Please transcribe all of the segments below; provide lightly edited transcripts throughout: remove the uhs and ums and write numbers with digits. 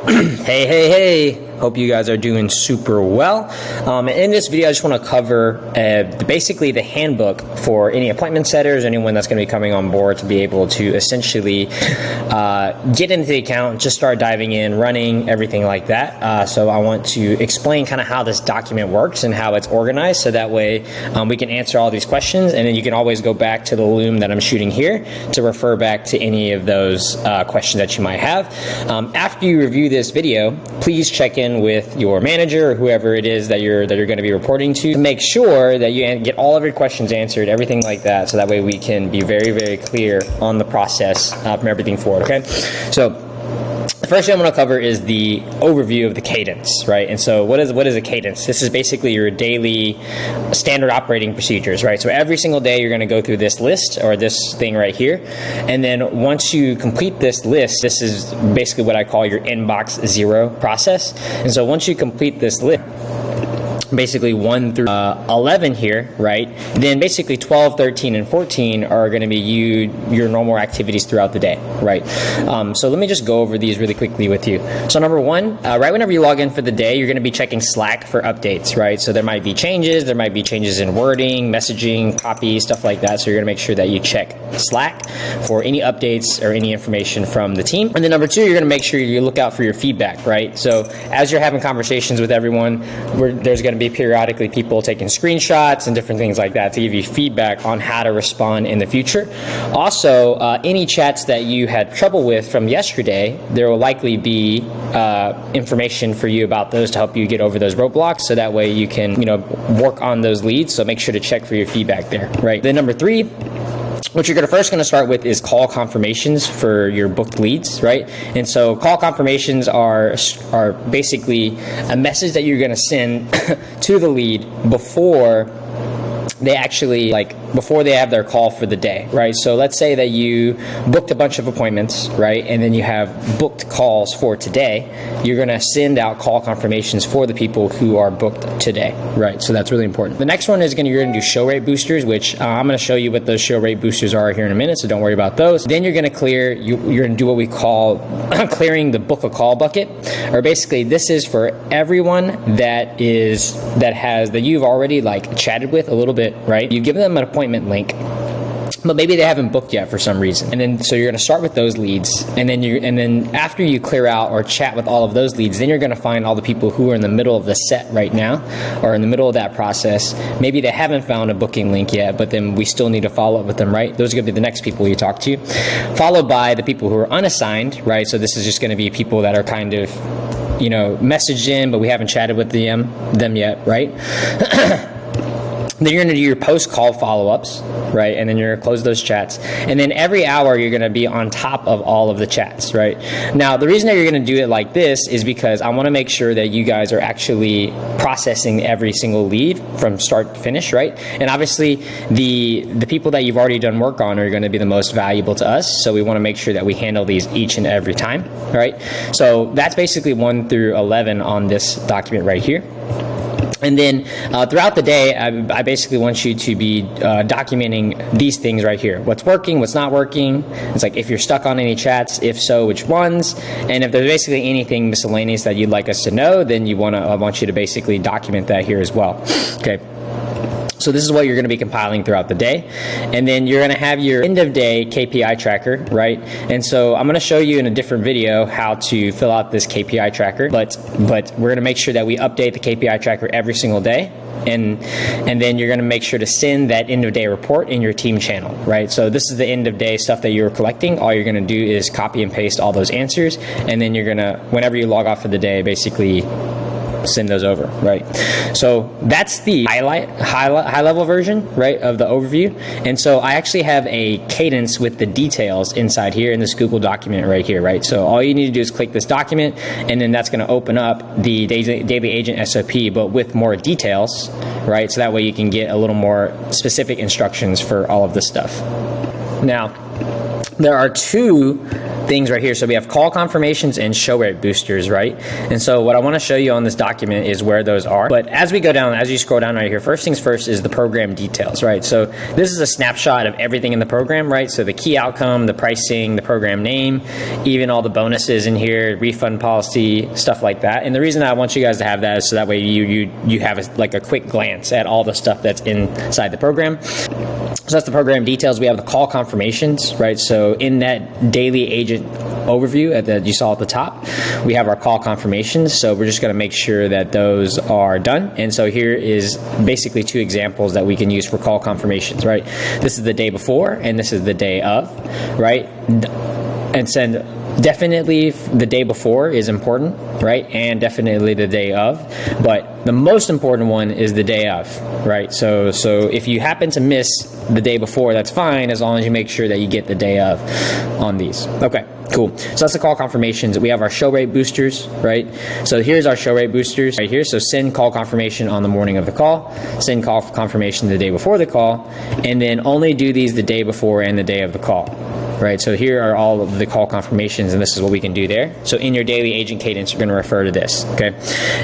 Hey, hope you guys are doing super well. In this video, I just want to cover basically the handbook for any appointment setters, anyone that's going to be coming on board to be able to essentially get into the account, just start diving in, running, everything like that. So I want to explain kind of how this document works and how it's organized, so that way we can answer all these questions, and then you can always go back to the loom that I'm shooting here to refer back to any of those questions that you might have. After you review this video, please check in with your manager or whoever it is that you're going to be reporting to make sure that you get all of your questions answered, everything like that, so that way we can be very, very clear on the process from everything forward, okay? So the first thing I'm going to cover is the overview of the cadence, right? And so what is a cadence? This is basically your daily standard operating procedures, right? So every single day you're going to go through this list or this thing right here. And then once you complete this list, this is basically what I call your inbox 0 process. And so once you complete this list, basically 1 through 11 here, right? Then basically 12, 13, and 14 are going to be your normal activities throughout the day, right? So let me just go over these really quickly with you. So number one, right whenever you log in for the day, you're going to be checking Slack for updates, right? So there might be changes in wording, messaging, copy, stuff like that. So you're going to make sure that you check Slack for any updates or any information from the team. And then number two, you're going to make sure you look out for your feedback, right? So as you're having conversations with everyone, there's going to be periodically people taking screenshots and different things like that to give you feedback on how to respond in the future. Also, any chats that you had trouble with from yesterday, there will likely be information for you about those to help you get over those roadblocks, so that way you can, work on those leads. So make sure to check for your feedback there, right? Then number three, what you're first going to start with is call confirmations for your booked leads, right? And so call confirmations are basically a message that you're going to send to the lead before they actually, before they have their call for the day, right? So let's say that you booked a bunch of appointments, right? And then you have booked calls for today. You're going to send out call confirmations for the people who are booked today, right? So that's really important. The next one is you're going to do show rate boosters, which I'm going to show you what those show rate boosters are here in a minute, so don't worry about those. Then you're going to you're going to do what we call clearing the book a call bucket, or basically this is for everyone that you've already chatted with a little bit, right? You give them an appointment link, but maybe they haven't booked yet for some reason. And then so you're going to start with those leads, and then after you clear out or chat with all of those leads, then you're going to find all the people who are in the middle of the set right now, or in the middle of that process. Maybe they haven't found a booking link yet, but then we still need to follow up with them, right? Those are going to be the next people you talk to, followed by the people who are unassigned, right? So this is just going to be people that are kind of, messaged in, but we haven't chatted with them yet, right? Then you're going to do your post-call follow-ups, right? And then you're going to close those chats. And then every hour, you're going to be on top of all of the chats, right? Now, the reason that you're going to do it like this is because I want to make sure that you guys are actually processing every single lead from start to finish, right? And obviously, the people that you've already done work on are going to be the most valuable to us. So we want to make sure that we handle these each and every time, right? So that's basically 1 through 11 on this document right here. And then throughout the day, I basically want you to be documenting these things right here. What's working, what's not working. It's like if you're stuck on any chats, if so, which ones. And if there's basically anything miscellaneous that you'd like us to know, then I want you to basically document that here as well. Okay. So this is what you're going to be compiling throughout the day. And then you're going to have your end of day KPI tracker, right? And so I'm going to show you in a different video how to fill out this KPI tracker, but we're going to make sure that we update the KPI tracker every single day. And then you're going to make sure to send that end of day report in your team channel, right? So this is the end of day stuff that you're collecting. All you're going to do is copy and paste all those answers. And then you're going to, whenever you log off for the day, basically send those over, right? So that's the high level version, right, of the overview. And so I actually have a cadence with the details inside here in this Google document right here, right? So all you need to do is click this document, and then that's going to open up the daily agent SOP, but with more details, right? So that way you can get a little more specific instructions for all of this stuff. Now, there are two things right here. So we have call confirmations and show rate boosters, right? And so what I want to show you on this document is where those are. But as we go down, as you scroll down right here, first things first is the program details, right? So this is a snapshot of everything in the program, right? So the key outcome, the pricing, the program name, even all the bonuses in here, refund policy, stuff like that. And the reason I want you guys to have that is so that way you have a quick glance at all the stuff that's inside the program. So that's the program details. We have the call confirmations, right? So in that daily agent overview that you saw at the top, we have our call confirmations. So we're just going to make sure that those are done. And so here is basically 2 examples that we can use for call confirmations, right? This is the day before and this is the day of, right? And send definitely the day before is important, right? And definitely the day of, but the most important one is the day of, right? So if you happen to miss the day before, that's fine, as long as you make sure that you get the day of on these. Okay, cool. So that's the call confirmations. We have our show rate boosters, right? So here's our show rate boosters right here. So send call confirmation on the morning of the call, send call confirmation the day before the call, and then only do these the day before and the day of the call. Right, so here are all of the call confirmations, and this is what we can do there. So in your daily agent cadence, you're going to refer to this, okay?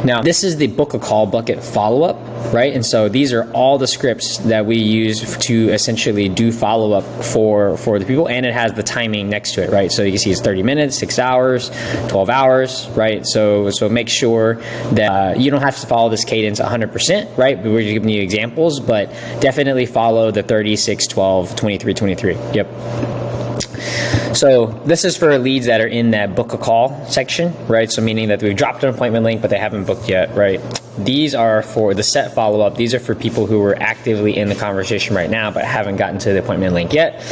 Now, this is the book a call bucket follow-up, right? And so these are all the scripts that we use to essentially do follow-up for the people, and it has the timing next to it, right? So you can see it's 30 minutes, 6 hours, 12 hours, right? So make sure that you don't have to follow this cadence 100%, right? We're giving you examples, but definitely follow the 30, 6, 12, 23, 23. Yep. So this is for leads that are in that book a call section, right? So meaning that we've dropped an appointment link, but they haven't booked yet, right? These are for the set follow-up. These are for people who are actively in the conversation right now, but haven't gotten to the appointment link yet.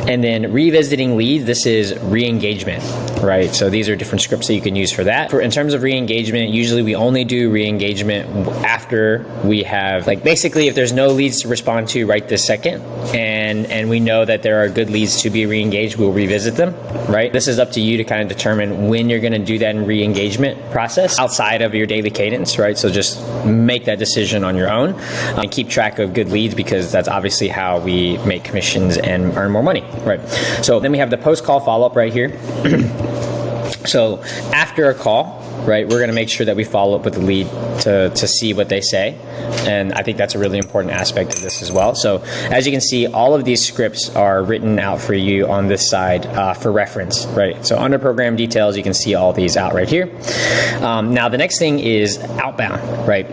And then revisiting leads, this is re-engagement, right? So these are different scripts that you can use for that. In terms of re-engagement, usually we only do re-engagement after we have, basically if there's no leads to respond to right this second, and we know that there are good leads to be re-engaged, we'll revisit them, right? This is up to you to kind of determine when you're going to do that in re-engagement process outside of your daily cadence, right? So just make that decision on your own and keep track of good leads, because that's obviously how we make commissions and earn more money, right? So then we have the post-call follow-up right here. So after a call, right, we're going to make sure that we follow up with the lead to see what they say. And I think that's a really important aspect of this as well. So as you can see, all of these scripts are written out for you on this side for reference, right? So under program details, you can see all these out right here. Now the next thing is outbound, right?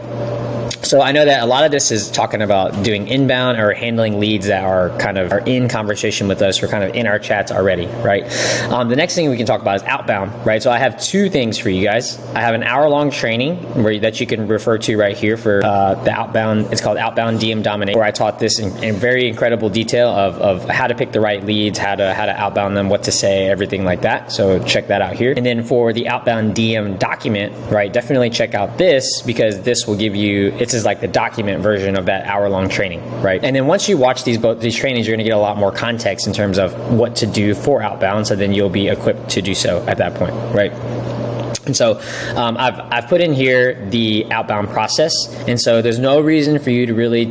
So I know that a lot of this is talking about doing inbound or handling leads that are are in conversation with us or kind of in our chats already, right? The next thing we can talk about is outbound, right? So I have 2 things for you guys. I have an hour-long training that you can refer to right here for the outbound. It's called Outbound DM Domination, where I taught this in very incredible detail of how to pick the right leads, how to outbound them, what to say, everything like that. So check that out here. And then for the Outbound DM document, right, definitely check out this, because this will give you, it's is like the document version of that hour-long training, right? And then once you watch these trainings, you're going to get a lot more context in terms of what to do for outbound, so then you'll be equipped to do so at that point, right? And so I've put in here the outbound process, and so there's no reason for you to really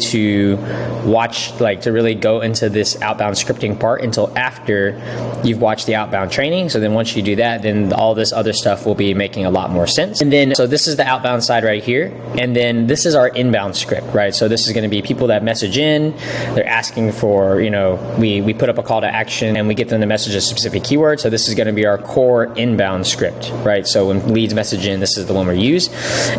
go into this outbound scripting part until after you've watched the outbound training. So then once you do that, then all this other stuff will be making a lot more sense. And then, so this is the outbound side right here, and then this is our inbound script, right? So this is going to be people that message in, they're asking for, we put up a call to action and we get them to message a specific keyword. So this is going to be our core inbound script, right? So when leads message in, this is the one we use.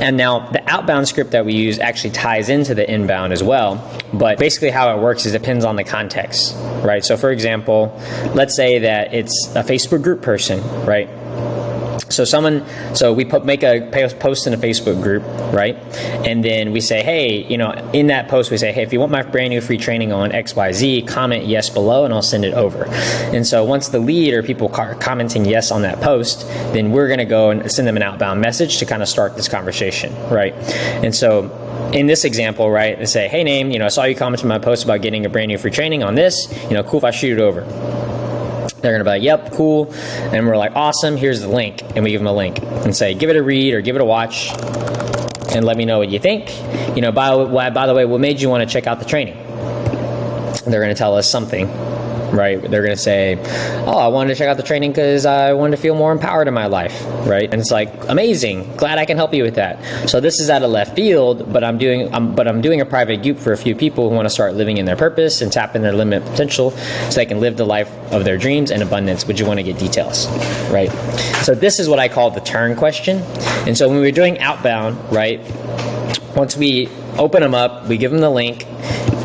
And now the outbound script that we use actually ties into the inbound as well. But basically how it works is it depends on the context, right? So for example, let's say that it's a Facebook group person, right? So we make a post in a Facebook group, right? And then we say, hey, in that post we say, hey, if you want my brand new free training on XYZ, comment yes below and I'll send it over. And so once the lead or people commenting yes on that post, then we're going to go and send them an outbound message to kind of start this conversation, right? And so in this example, right, they say, hey, name, I saw you comment on my post about getting a brand new free training on this, cool if I shoot it over. They're going to be like, yep, cool. And we're like, awesome, here's the link. And we give them a link and say, give it a read or give it a watch and let me know what you think. By the way, what made you want to check out the training? They're going to tell us something. right? They're going to say, oh, I wanted to check out the training because I wanted to feel more empowered in my life, right? And it's like, amazing, glad I can help you with that. So this is out of left field, but I'm doing a private group for a few people who want to start living in their purpose and tap in their limit potential so they can live the life of their dreams in abundance. Would you want to get details, right? So this is what I call the turn question. And so when we're doing outbound, right, once we open them up, we give them the link,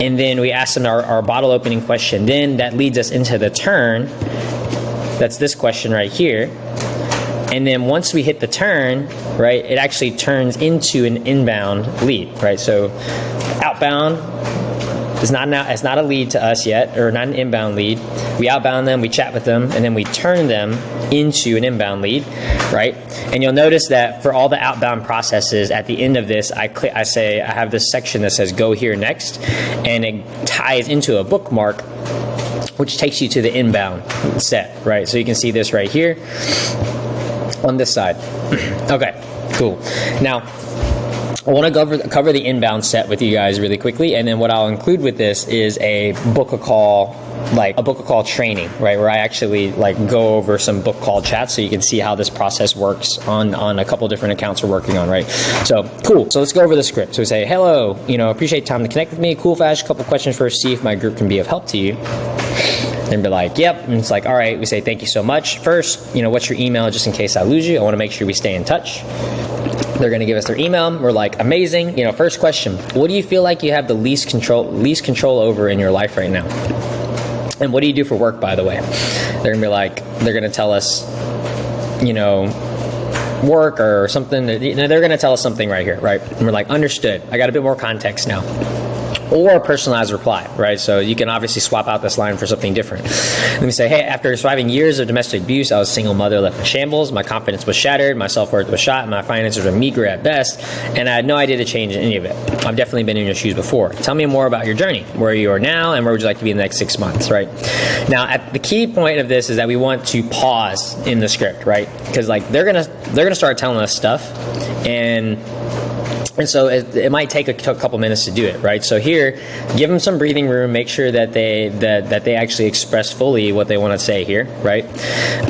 and then we ask them our bottle opening question. Then that leads us into the turn. That's this question right here. And then once we hit the turn, right, it actually turns into an inbound lead, right? So outbound is it's not a lead to us yet, or not an inbound lead. We outbound them, we chat with them, and then we turn them into an inbound lead, right? And you'll notice that for all the outbound processes, at the end of this, I have this section that says go here next, and it ties into a bookmark, which takes you to the inbound set, right? So you can see this right here on this side. Okay, cool. Now, I want to cover the inbound set with you guys really quickly, and then what I'll include with this is a book a call training, right, where I actually go over some book call chats so you can see how this process works on a couple different accounts we're working on, right? So cool. So let's go over the script. So we say, hello, appreciate time to connect with me. Cool, Fash, a couple questions first, see if my group can be of help to you. And be like, yep. And it's like, all right. We say, thank you so much. First, what's your email, just in case I lose you? I want to make sure we stay in touch. They're going to give us their email. We're like, amazing. First question, what do you feel like you have the least control over in your life right now? And what do you do for work, by the way? They're going to tell us, work or something. They're going to tell us something right here, right? And we're like, understood. I got a bit more context now. Or a personalized reply, right? So you can obviously swap out this line for something different. Let me say, hey, after surviving years of domestic abuse, I was a single mother left in shambles. My confidence was shattered. My self-worth was shot. My finances were meager at best. And I had no idea to change any of it. I've definitely been in your shoes before. Tell me more about your journey, where you are now, and where would you like to be in the next 6 months, right? Now, the key point of this is that we want to pause in the script, right? Because they're gonna start telling us stuff, and so it might take a couple minutes to do it, right? So here, give them some breathing room. Make sure that they actually express fully what they want to say here, right?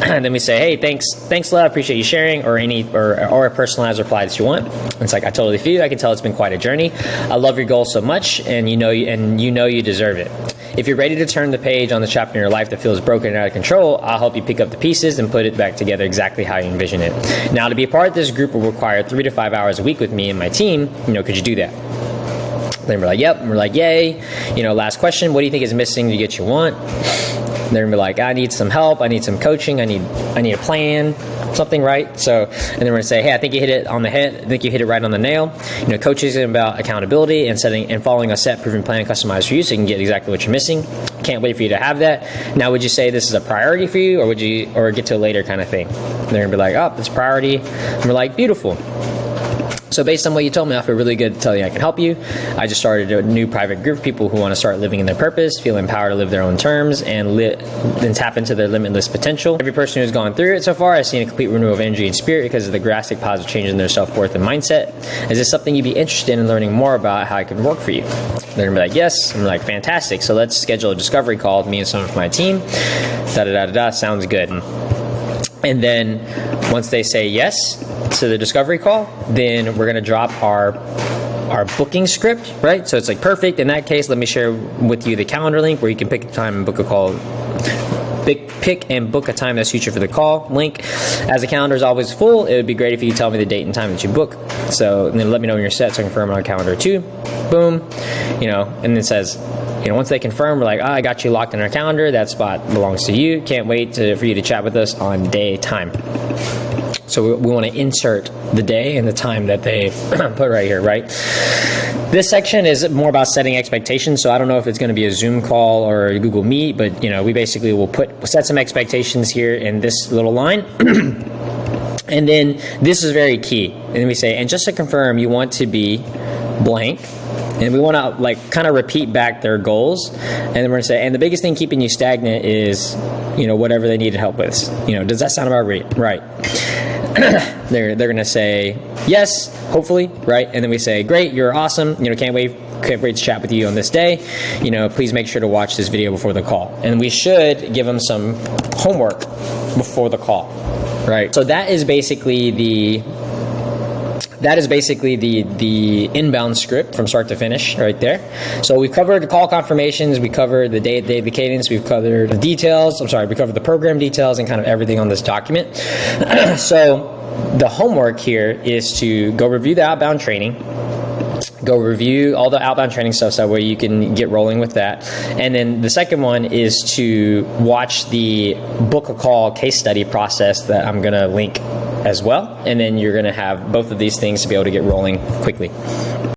And then we say, hey, thanks, love, appreciate you sharing, or a personalized reply that you want. It's like, I totally feel you. I can tell it's been quite a journey. I love your goal so much, and you know you deserve it. If you're ready to turn the page on the chapter in your life that feels broken and out of control, I'll help you pick up the pieces and put it back together exactly how you envision it. Now, to be a part of this group will require 3 to 5 hours a week with me and my team. Could you do that? Then we're like, yep. And we're like, yay. Last question, what do you think is missing to get you want? And they're gonna be like, I need some help. I need some coaching. I need a plan, something, right? So, and then we're gonna say, hey, I think you hit it on the head. I think you hit it right on the nail. Coaching is about accountability and setting and following a set proven plan customized for you so you can get exactly what you're missing. Can't wait for you to have that. Now, would you say this is a priority for you, or get to a later kind of thing? And they're gonna be like, oh, it's priority. And we're like, beautiful. So based on what you told me, I feel really good to tell you I can help you. I just started a new private group of people who want to start living in their purpose, feel empowered to live their own terms, and then tap into their limitless potential. Every person who's gone through it so far has seen a complete renewal of energy and spirit because of the drastic positive changes in their self-worth and mindset. Is this something you'd be interested in learning more about how I can work for you? They're going to be like, yes. I'm like, fantastic. So let's schedule a discovery call with me and some of my team. Sounds good. And then once they say yes to the discovery call, then we're going to drop our booking script, right? So it's like, perfect. In that case, let me share with you the calendar link where you can pick a time and book a call. Pick and book a time that's suited for the call link. As the calendar is always full, it would be great if you could tell me the date and time that you book. So and then let me know when you're set so I can confirm on our calendar too. Boom. And it says, once they confirm, we're like, I got you locked in our calendar. That spot belongs to you. Can't wait for you to chat with us on day time. So we want to insert the day and the time that they put right here, right? This section is more about setting expectations. So I don't know if it's going to be a Zoom call or a Google Meet, but we basically will set some expectations here in this little line. And then this is very key. And then we say, and just to confirm, you want to be blank. And we want to kind of repeat back their goals. And then we're going to say, and the biggest thing keeping you stagnant is, whatever they needed help with. Does that sound about right? They're going to say yes, hopefully, right? And then we say, great, you're awesome. Can't wait can't wait to chat with you on this day. You know, please make sure to watch this video before the call. And we should give them some homework before the call, right? So that is basically the inbound script from start to finish right there. So we've covered the call confirmations, we covered the daily cadence, we've covered the details, we covered the program details and kind of everything on this document. So the homework here is to go review the outbound training, go review all the outbound training stuff so where you can get rolling with that. And then the second one is to watch the book a call case study process that I'm going to link as well. And then you're going to have both of these things to be able to get rolling quickly.